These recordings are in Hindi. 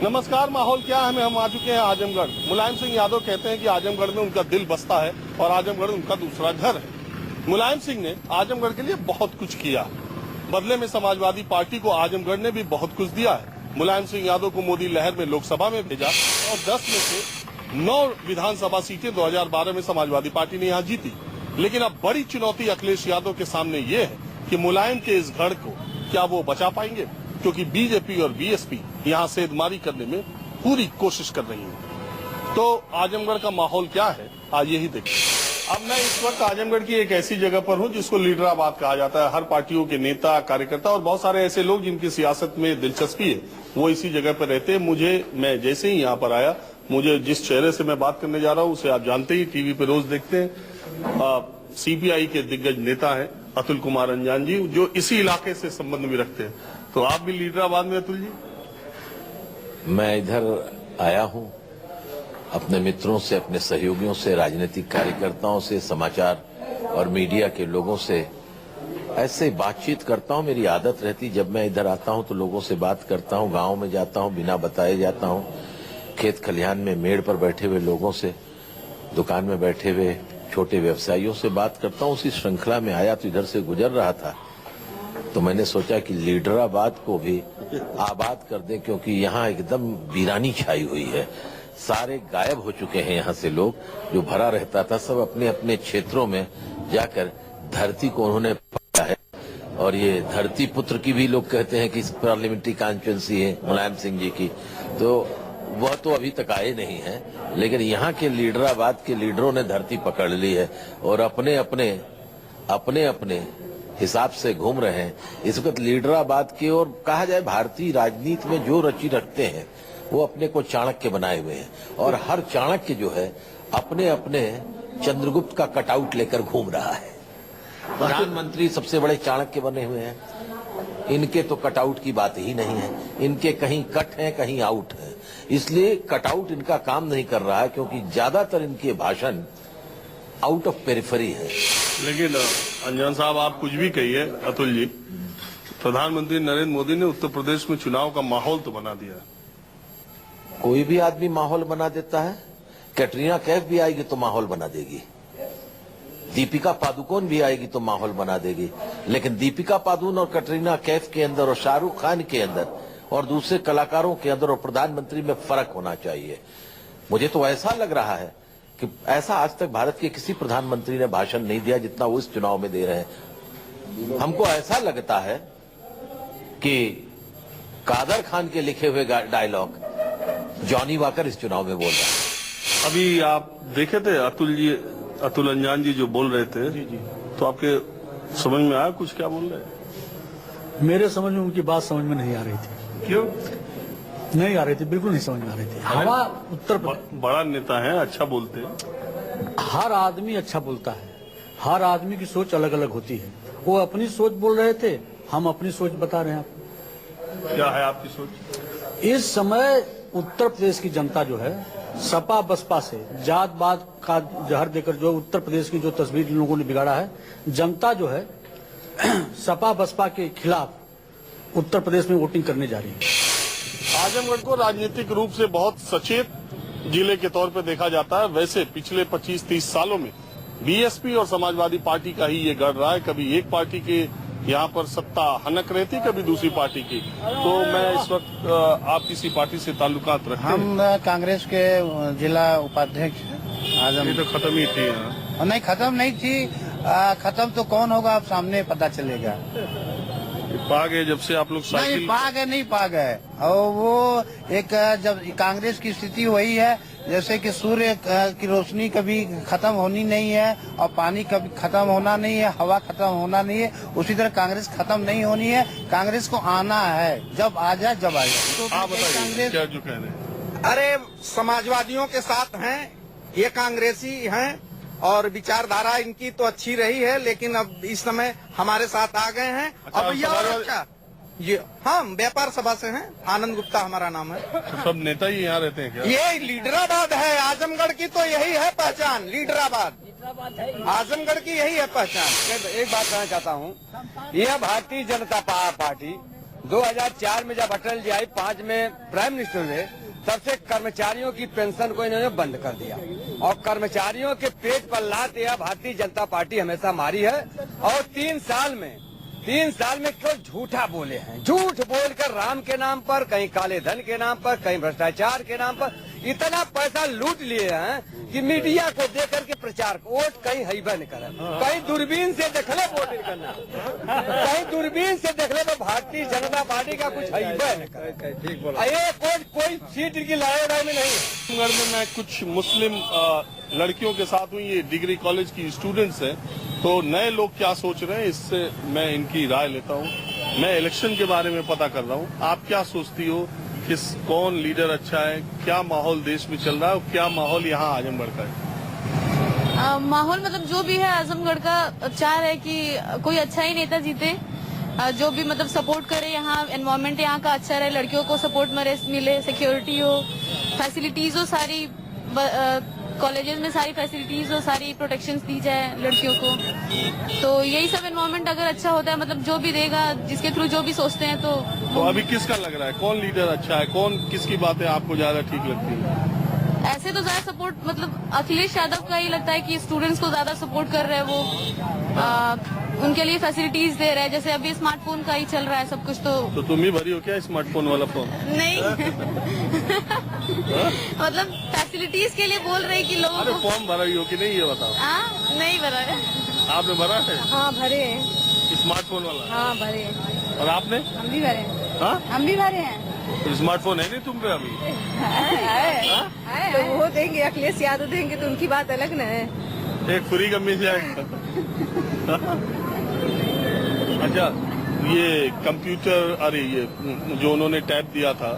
नमस्कार। माहौल क्या है? हम आ चुके हैं आजमगढ़। मुलायम सिंह यादव कहते हैं कि आजमगढ़ में उनका दिल बसता है और आजमगढ़ उनका दूसरा घर है। मुलायम सिंह ने आजमगढ़ के लिए बहुत कुछ किया, बदले में समाजवादी पार्टी को आजमगढ़ ने भी बहुत कुछ दिया है। मुलायम सिंह यादव को मोदी लहर में लोकसभा में भेजा और 10 में से 9 विधानसभा सीटें 2012 में समाजवादी पार्टी ने यहाँ जीती। लेकिन अब बड़ी चुनौती अखिलेश यादव के सामने ये है कि मुलायम के इस गढ़ को क्या वो बचा पाएंगे, क्योंकि बीजेपी और बीएसपी यहाँ सेधमारी करने में पूरी कोशिश कर रही है। तो आजमगढ़ का माहौल क्या है, आज यही देखिए। अब मैं इस वक्त आजमगढ़ की एक ऐसी जगह पर हूँ जिसको लीडराबाद कहा जाता है। हर पार्टियों के नेता, कार्यकर्ता और बहुत सारे ऐसे लोग जिनकी सियासत में दिलचस्पी है, वो इसी जगह पर रहते हैं। मैं जैसे ही यहाँ पर आया, मुझे जिस चेहरे से मैं बात करने जा रहा हूँ उसे आप जानते ही, टीवी पे रोज देखते हैं। सीपीआई के दिग्गज नेता है अतुल कुमार अंजान जी, जो इसी इलाके से संबंध भी रखते हैं। तो आप भी लीडराबाद में अतुल जी? मैं इधर आया हूं अपने मित्रों से, अपने सहयोगियों से, राजनीतिक कार्यकर्ताओं से, समाचार और मीडिया के लोगों से ऐसे बातचीत करता हूं। मेरी आदत रहती, जब मैं इधर आता हूं तो लोगों से बात करता हूं। गांव में जाता हूं, बिना बताए जाता हूं। खेत खलिहान में मेड़ पर बैठे हुए लोगों से, दुकान में बैठे हुए छोटे व्यवसायियों से बात करता हूं। उसी श्रृंखला में आया तो इधर से गुजर रहा था तो मैंने सोचा कि लीडराबाद को भी आबाद कर दें, क्योंकि यहाँ एकदम वीरानी छाई हुई है। सारे गायब हो चुके हैं यहाँ से लोग। जो भरा रहता था सब अपने अपने क्षेत्रों में जाकर धरती को उन्होंने पाया है। और ये धरती पुत्र की भी लोग कहते हैं कि पार्लियामेंट्री कॉन्स्टिट्यूंसी है मुलायम सिंह जी की, तो वह तो अभी तक आए नहीं है। लेकिन यहाँ के लीडराबाद के लीडरों ने धरती पकड़ ली है और अपने अपने हिसाब से घूम रहे हैं। इस वक्त लीडराबाद की ओर कहा जाए, भारतीय राजनीति में जो रुचि रखते हैं वो अपने को चाणक्य बनाए हुए हैं। और हर चाणक्य जो है अपने अपने चंद्रगुप्त का कटआउट लेकर घूम रहा है। प्रधानमंत्री सबसे बड़े चाणक्य बने हुए हैं। इनके तो कटआउट की बात ही नहीं है। इनके कहीं कट है, कहीं आउट है। इसलिए कटआउट इनका काम नहीं कर रहा है, क्योंकि ज्यादातर इनके भाषण आउट ऑफ पेरिफेरी है। लेकिन अंजान साहब, आप कुछ भी कहिए, अतुल जी, प्रधानमंत्री नरेंद्र मोदी ने उत्तर प्रदेश में चुनाव का माहौल तो बना दिया। कोई भी आदमी माहौल बना देता है। कैटरीना कैफ भी आएगी तो माहौल बना देगी, दीपिका पादुकोण भी आएगी तो माहौल बना देगी। लेकिन दीपिका पादुकोण और कैटरीना कैफ के अंदर और शाहरुख खान के अंदर और दूसरे कलाकारों के अंदर और प्रधानमंत्री में फर्क होना चाहिए। मुझे तो ऐसा लग रहा है कि ऐसा आज तक भारत के किसी प्रधानमंत्री ने भाषण नहीं दिया जितना वो इस चुनाव में दे रहे हैं। हमको ऐसा लगता है कि कादर खान के लिखे हुए डायलॉग जॉनी वॉकर इस चुनाव में बोल रहा है। अभी आप देखे थे अतुल अंजान जी जो बोल रहे थे, जी। तो आपके समझ में आया कुछ, क्या बोल रहे हैं? मेरे समझ में उनकी बात समझ में नहीं आ रही थी। क्यों नहीं आ रही थी? बिल्कुल नहीं समझ में आ रही थी। हवा उत्तर बड़ा नेता है, अच्छा बोलते हैं। हर आदमी अच्छा बोलता है, हर आदमी की सोच अलग अलग होती है। वो अपनी सोच बोल रहे थे, हम अपनी सोच बता रहे हैं आपको। क्या है आपकी सोच? इस समय उत्तर प्रदेश की जनता जो है सपा बसपा से जात पात का जहर देकर जो उत्तर प्रदेश की जो तस्वीर लोगों ने बिगाड़ा है, जनता जो है सपा बसपा के खिलाफ उत्तर प्रदेश में वोटिंग करने जा रही है। आजमगढ़ को राजनीतिक रूप से बहुत सचेत जिले के तौर पर देखा जाता है। वैसे पिछले 25-30 सालों में बीएसपी और समाजवादी पार्टी का ही ये गढ़ रहा है। कभी एक पार्टी के यहाँ पर सत्ता हनक रहती, कभी दूसरी पार्टी की। तो मैं इस वक्त आप किसी पार्टी से ताल्लुकात रखते हैं? हम कांग्रेस के जिला उपाध्यक्ष हैं। ये तो खत्म ही थी। हाँ। नहीं, खत्म नहीं थी। खत्म तो कौन होगा आप सामने पता चलेगा। पा गए जब से आप लोग साइकिल? नहीं पा गए। और वो एक जब कांग्रेस की स्थिति वही है जैसे कि सूर्य की रोशनी कभी खत्म होनी नहीं है और पानी कभी खत्म होना नहीं है, हवा खत्म होना नहीं है, उसी तरह कांग्रेस खत्म नहीं होनी है। कांग्रेस को आना है, जब आ जाए जब आ जाए। तो आप बताइए क्या जो कह रहे हैं? अरे समाजवादियों के साथ हैं, ये कांग्रेसी हैं और विचारधारा इनकी तो अच्छी रही है, लेकिन अब इस समय हमारे साथ आ गए हैं। अब भैया ये हम व्यापार सभा से हैं, आनंद गुप्ता हमारा नाम है। तो सब नेता ही यहाँ रहते हैं क्या? ये लीडराबाद है आजमगढ़ की, तो यही है पहचान। लीडराबाद आजमगढ़ की यही है पहचान। एक बात कहना चाहता हूँ, यह भारतीय जनता पार्टी 2004 में जब अटल जी आई, 5 में प्राइम मिनिस्टर हुए, तब से कर्मचारियों की पेंशन को इन्होंने बंद कर दिया और कर्मचारियों के पेट पर लात यह भारतीय जनता पार्टी हमेशा मारी है। और 3 साल में क्यों झूठा बोले हैं, झूठ बोलकर राम के नाम पर, कहीं काले धन के नाम पर, कहीं भ्रष्टाचार के नाम पर इतना पैसा लूट लिए हैं कि मीडिया को देकर के प्रचार, वोट कहीं हैबा नहीं करे, कहीं दूरबीन से देखले वोट नहीं करना, कहीं दूरबीन से देखले तो भारतीय जनता पार्टी का कुछ हैबा नहीं करे। ये कोई सीट की लड़ाई में नहीं है। आजमगढ़ में मैं कुछ मुस्लिम लड़कियों के साथ हूँ, ये डिग्री कॉलेज की स्टूडेंट्स हैं, तो नए लोग क्या सोच रहे हैं इससे मैं इनकी राय लेता हूँ। मैं इलेक्शन के बारे में पता कर रहा हूँ, आप क्या सोचती हो, कौन लीडर अच्छा है, क्या माहौल देश में चल रहा है और क्या माहौल यहाँ आजमगढ़ का है? माहौल मतलब जो भी है आजमगढ़ का चाह रहे कि कोई अच्छा ही नेता जीते, जो भी मतलब सपोर्ट करे, यहाँ एनवायरनमेंट यहाँ का अच्छा रहे, लड़कियों को सपोर्ट मिले, सिक्योरिटी हो, फैसिलिटीज हो, सारी कॉलेजेस में सारी फैसिलिटीज हो, सारी प्रोटेक्शंस दी जाए लड़कियों को। तो यही सब एनवायरनमेंट अगर अच्छा होता है, मतलब जो भी देगा, जिसके थ्रू जो भी सोचते हैं तो अभी किसका लग रहा है, कौन लीडर अच्छा है, कौन किसकी बातें आपको ज्यादा ठीक लगती है? ऐसे तो ज्यादा सपोर्ट मतलब अखिलेश यादव का ही लगता है कि स्टूडेंट्स को ज्यादा सपोर्ट कर रहे हैं वो, उनके लिए फैसिलिटीज दे रहे हैं, जैसे अभी स्मार्टफोन का ही चल रहा है सब कुछ। तो तुम ही भरी हो क्या स्मार्टफोन वाला फॉर्म? नहीं मतलब फैसिलिटीज के लिए बोल रहे हैं कि लोगों को। फॉर्म भरा ही हो कि नहीं, ये बताओ। नहीं भरा है। आपने भरा है? हाँ भरे हैं। स्मार्टफोन वाला? हाँ भरे हैं। और आपने? हम भी भरे हैं। हाँ हम भी भरे हैं। तो स्मार्टफोन है नहीं तुम पे अभी? तो वो देंगे, अखिलेश यादव देंगे तो उनकी बात अलग न है। एक फ्री का मिल जाएगा। अच्छा, ये कंप्यूटर, अरे ये जो उन्होंने टैब दिया था,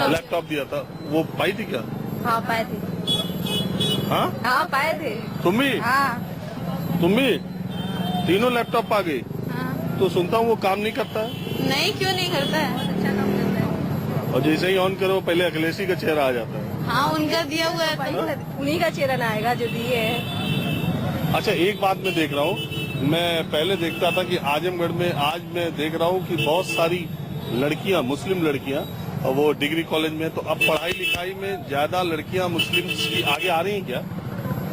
लैपटॉप दिया था, वो पाई थी क्या? हाँ पाए थे। हाँ पाए थे। तुम भी? हाँ तुम भी? तीनों लैपटॉप पा गई? हाँ। तो सुनता हूँ वो काम नहीं करता है। नहीं, क्यों नहीं करता है, अच्छा काम करता है। और जैसे ही ऑन करो पहले अखिलेशी का चेहरा आ जाता है। हाँ उनका दिया हुआ है, उन्हीं का चेहरा ना आएगा जो दिए है। अच्छा, एक बात मैं देख रहा हूँ, मैं पहले देखता था कि आजमगढ़ में, आज मैं देख रहा हूँ कि बहुत सारी लड़कियां, मुस्लिम लड़कियां, और वो डिग्री कॉलेज में, तो अब पढ़ाई लिखाई में ज्यादा लड़कियां मुस्लिम की आगे आ रही हैं क्या?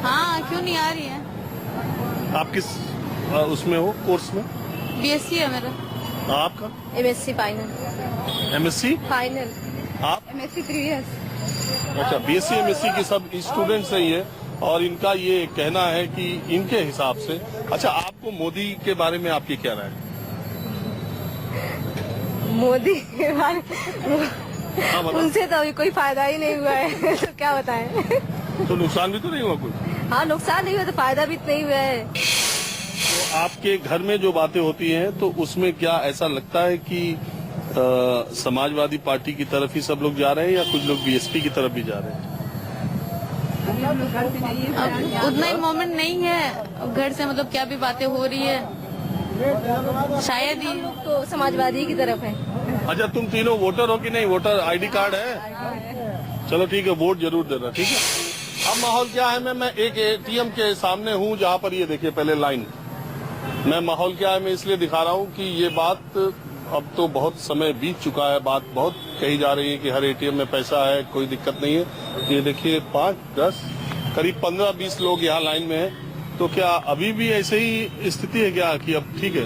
हाँ क्यों नहीं आ रही है। आप किस उसमें हो, कोर्स में? बीएससी है मेरा। आपका? MSc final. MSc final. आप? MSc 3 years. अच्छा, बीएससी एमएससी की सब स्टूडेंट्स हैं ये, और इनका ये कहना है कि इनके हिसाब से, अच्छा आपको मोदी के बारे में आपकी क्या राय है? मोदी के बारे में उनसे तो अभी कोई फायदा ही नहीं हुआ है तो क्या बताएं। तो नुकसान भी तो नहीं हुआ कुछ? हाँ नुकसान नहीं हुआ तो फायदा भी नहीं हुआ है। तो आपके घर में जो बातें होती हैं, तो उसमें क्या ऐसा लगता है कि समाजवादी पार्टी की तरफ ही सब लोग जा रहे हैं या कुछ लोग बीएसपी की तरफ भी जा रहे हैं? अब उतना इन्वॉल्वमेंट नहीं है घर से, मतलब क्या भी बातें हो रही है, शायद ही तो समाजवादी की तरफ है। अच्छा, तुम तीनों वोटर हो कि नहीं? वोटर आईडी कार्ड है? चलो ठीक है, वोट जरूर देना, ठीक है। अब माहौल क्या है, मैं एक एटीएम के सामने हूँ जहाँ पर ये देखिए पहले लाइन, मैं माहौल क्या है मैं इसलिए दिखा रहा हूँ कि ये बात अब तो बहुत समय बीत चुका है, बात बहुत कही जा रही है कि हर एटीएम में पैसा है, कोई दिक्कत नहीं है। ये देखिए 5, 10, करीब 15-20 लोग यहाँ लाइन में हैं, तो क्या अभी भी ऐसे ही स्थिति है क्या कि अब ठीक है?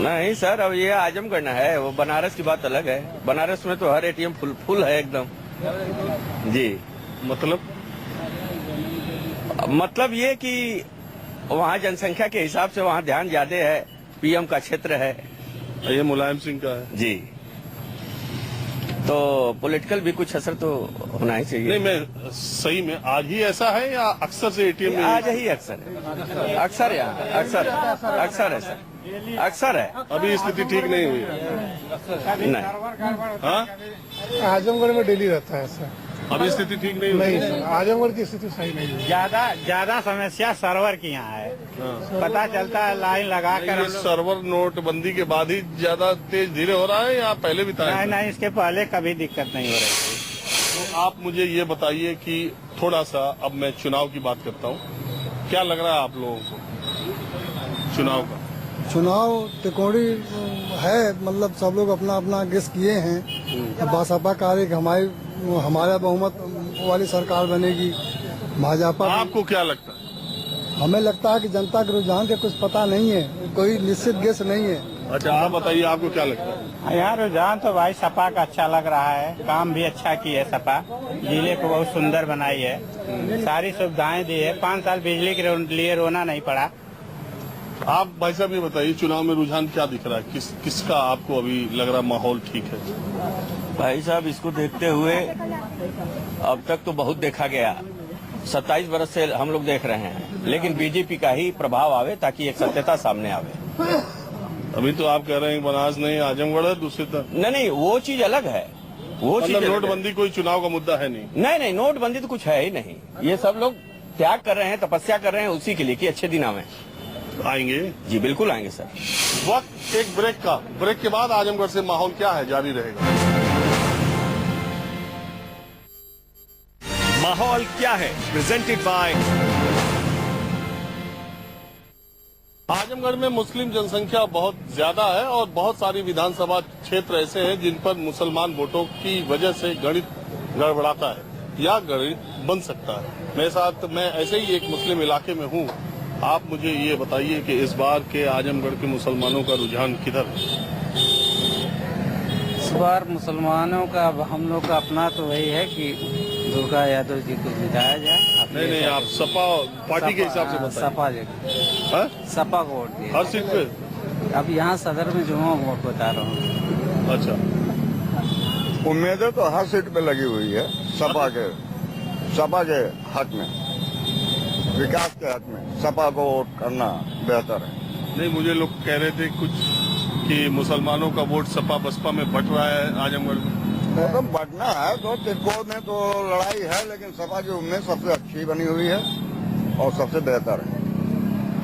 नहीं सर, अब ये आजमगढ़ है, वो बनारस की बात अलग है। बनारस में तो हर एटीएम फुल है एकदम। जी, मतलब ये कि वहाँ जनसंख्या के हिसाब से वहाँ ध्यान ज्यादा है, पीएम का क्षेत्र है। ये मुलायम सिंह का है जी, तो पॉलिटिकल भी कुछ असर तो होना ही चाहिए। नहीं, मैं सही में आज ही ऐसा है या अक्सर से एटीएम में? आज ही अक्सर है, अक्सर यहाँ अक्सर है सर, अक्सर है। अभी स्थिति ठीक नहीं हुई है? नहीं। हाँ, आजमगढ़ में डेली रहता है सर। अभी स्थिति ठीक नहीं हुई? नहीं, आजमगढ़ की स्थिति सही नहीं है। ज्यादा समस्या सर्वर की यहाँ है। पता चलता है लाइन लगा कर। सर्वर नोटबंदी के बाद ही ज्यादा तेज धीरे हो रहा है या पहले भी था? नहीं, इसके पहले कभी दिक्कत नहीं हो रही थी। तो आप मुझे ये बताइए कि थोड़ा सा, अब मैं चुनाव की बात करता हूँ, क्या लग रहा है आप लोगों को चुनाव का? चुनाव त्रिकोणी है, मतलब सब लोग अपना अपना गेस किए हैं। बसपा का हमारा बहुमत वाली सरकार बनेगी। भाजपा आपको क्या लगता है? हमें लगता है कि जनता के रुझान के कुछ पता नहीं है, कोई निश्चित गेस नहीं है। अच्छा, आप बताइए, आपको क्या लगता है? यहाँ रुझान तो भाई सपा का अच्छा लग रहा है, काम भी अच्छा की है सपा, जिले को बहुत सुंदर बनाई है, सारी सुविधाएं दी है, 5 साल बिजली के लिए रोना नहीं पड़ा। आप भाई साहब ये बताइए, चुनाव में रुझान क्या दिख रहा है? किसका आपको अभी लग रहा माहौल ठीक है? भाई साहब, इसको देखते हुए अब तक तो बहुत देखा गया, 27 वर्ष से हम लोग देख रहे हैं, लेकिन बीजेपी का ही प्रभाव आवे ताकि एक सत्यता सामने आवे। अभी तो आप कह रहे हैं बनास नहीं, आजमगढ़ है दूसरी तरफ। नहीं, वो चीज अलग है, वो चीज मतलब नोटबंदी कोई चुनाव का मुद्दा है नहीं? नहीं, नोटबंदी तो कुछ है ही नहीं। ये सब लोग त्याग कर रहे हैं, तपस्या कर रहे हैं उसी के लिए कि अच्छे दिन आवे। आएंगे जी, बिल्कुल आएंगे सर। वक्त एक ब्रेक के बाद आजमगढ़ से माहौल क्या है जारी रहेगा। माहौल क्या है प्रेजेंटेड बाय आजमगढ़ में मुस्लिम जनसंख्या बहुत ज्यादा है और बहुत सारी विधानसभा क्षेत्र ऐसे हैं जिन पर मुसलमान वोटों की वजह से गणित गड़बड़ाता है या गणित बन सकता है। मेरे साथ मैं ऐसे ही एक मुस्लिम इलाके में हूँ। आप मुझे ये बताइए कि इस बार के आजमगढ़ के मुसलमानों का रुझान किधर है? इस बार मुसलमानों का हम लोग का अपना तो वही है कि दुर्गा यादव जी को जिताया जाए। नहीं, आप सपा पार्टी के हिसाब से बताइए। सपा जगह हाँ? सपा को वोट दिया हर सीट पे? अब यहाँ सदर में जो हूँ वोट बता रहा हूँ। अच्छा, उम्मीदें तो हर सीट पे लगी हुई है सपा के हक में, विकास के हक में सपा को वोट करना बेहतर है। नहीं, मुझे लोग कह रहे थे कुछ कि मुसलमानों का वोट सपा बसपा में बट रहा है आजमगढ़ में। तो बढ़ना है तो त्रिकोण में तो लड़ाई है, लेकिन सपा की उम्मीद सबसे अच्छी बनी हुई है और सबसे बेहतर है।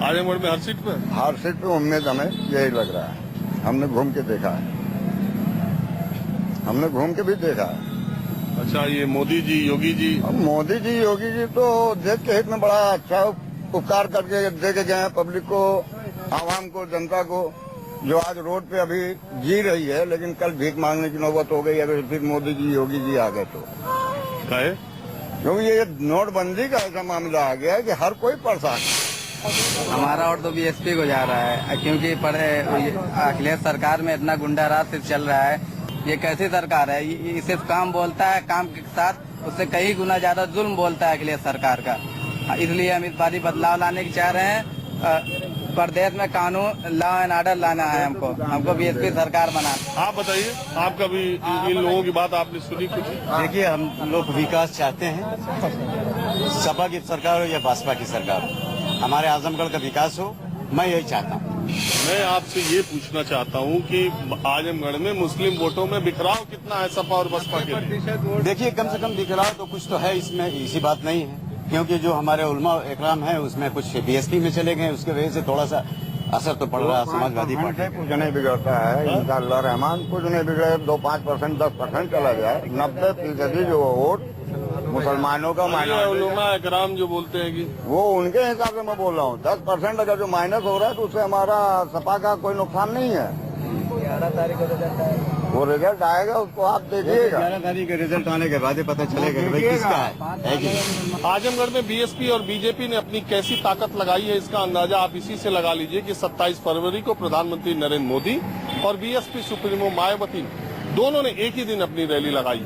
आजमगढ़ में हर सीट पे? हर सीट पे उम्मीद हमें यही लग रहा है। हमने घूम के देखा है, हमने घूम के भी देखा है। अच्छा, ये मोदी जी योगी जी तो देश के हित में बड़ा अच्छा उपकार करके दे के गए हैं पब्लिक को, आवाम को, जनता को, जो आज रोड पे अभी जी रही है, लेकिन कल भीख मांगने की नौबत हो गई अगर फिर मोदी जी योगी जी आ गए तो। काहे? क्योंकि ये नोटबंदी का ऐसा मामला आ गया है कि हर कोई परेशान है। हमारा और तो बीएसपी को जा रहा है, क्योंकि अखिलेश सरकार में इतना गुंडा राज सिर्फ चल रहा है। ये कैसी सरकार है? ये सिर्फ काम बोलता है, काम के साथ उससे कई गुना ज्यादा जुल्म बोलता है अखिलेश सरकार का। इसलिए हम इस बारी बदलाव लाने की चाह रहे हैं। प्रदेश में कानून, लॉ एंड ऑर्डर लाना है हमको बीएसपी सरकार बनाना। आप बताइए, आपका भी इन लोगों की बात आपने सुनी कुछ? देखिए, हम लोग विकास चाहते हैं, सपा की सरकार हो या बसपा की सरकार हो, हमारे आजमगढ़ का विकास हो, मैं यही चाहता हूँ। मैं आपसे ये पूछना चाहता हूँ कि आजमगढ़ में मुस्लिम वोटों में बिखराव कितना है सपा और बसपा के लिए? देखिए, कम से कम बिखराव तो कुछ तो है इसमें, इसी बात नहीं है, क्योंकि जो हमारे उलमा इकराम है उसमें कुछ बीएसपी में चले गए, उसके वजह से थोड़ा सा असर तो पड़ रहा है समाजवादी पार्टी। कुछ नहीं बिगड़ता है, इंशाअल्लाह रहमान, कुछ नहीं बिगड़े। 2-5%, 10% चला जाए, 90% जो वोट मुसलमानों का उलमा इकराम जो बोलते हैं कि वो उनके हिसाब से मैं बोल रहा हूँ। 10% अगर जो माइनस हो रहा है तो उससे हमारा सपा का कोई नुकसान नहीं है। 11 तारीख को रिजल्ट आएगा, वो रिजल्ट आएगा, उसको आप देखिएगा। 11 तारीख के रिजल्ट आने के बाद ही पता चलेगा कि भाई किसका है कि नहीं। आजमगढ़ में बीएसपी और बीजेपी ने अपनी कैसी ताकत लगाई है, इसका अंदाजा आप इसी से लगा लीजिए कि 27 फरवरी को प्रधानमंत्री नरेंद्र मोदी और बीएसपी सुप्रीमो मायावती दोनों ने एक ही दिन अपनी रैली लगाई।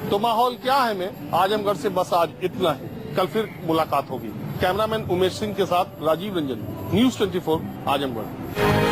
तो माहौल क्या है में आजमगढ़ से बस आज इतना ही। कल फिर मुलाकात होगी। कैमरामैन उमेश सिंह के साथ राजीव रंजन, न्यूज़ 24 आजमगढ़।